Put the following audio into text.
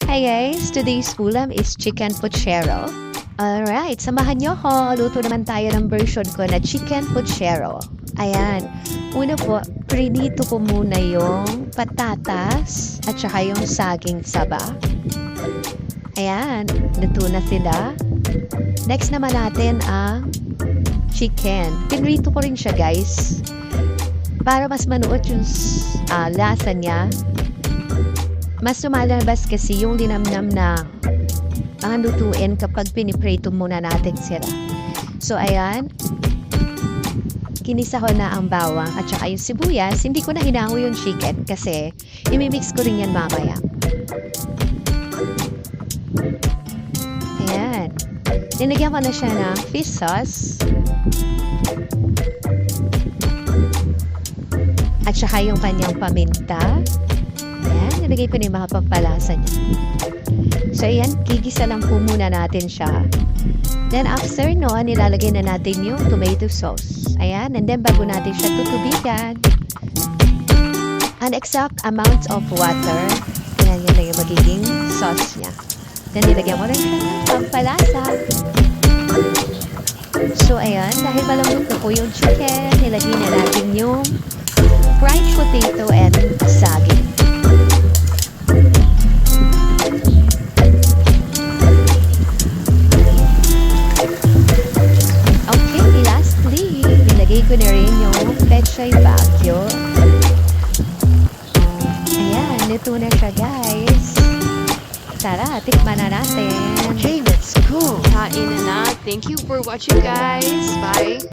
Hi guys, today's ulam is chicken puchero. Alright, samahan nyo ko. Luto naman tayo ng version ko na chicken puchero. Ayan, una po, prinito ko muna yung patatas at saka yung saging saba. Ayan, luto na sila. Next naman natin ang chicken. Pinrito ko rin siya guys. Para mas manuot yung lasa niya. Mas lumalabas kasi yung linamnam na ang lutuin kapag piniprito muna natin sila. So, ayan. Kinisa ko na ang bawang at saka yung sibuyas. Hindi ko na hinango yung chicken kasi imimix ko rin yan mamaya. Ayan. Nilagyan ko na siya ng fish sauce. At saka yung kanyang paminta. Ayan, nilagay ko na yung mga pampalasa niya. So, ayan, gigisa lang po muna natin siya. Then, after noon, nilalagay na natin yung tomato sauce. Ayan, and then bago natin siya tutubigan, an exact amount of water. Ayan, yun na yung magiging sauce niya. Then, nilagyan ko rin siya ng pampalasa. So, ayan, dahil malambot na po yung chicken, nilagay na natin yung fried potato and saging. Ko na rin yung pechay bagyo. Ayan, luto na siya guys. Tara, tikman na natin. Okay, let's go. Kain na na. Thank you for watching guys. Bye.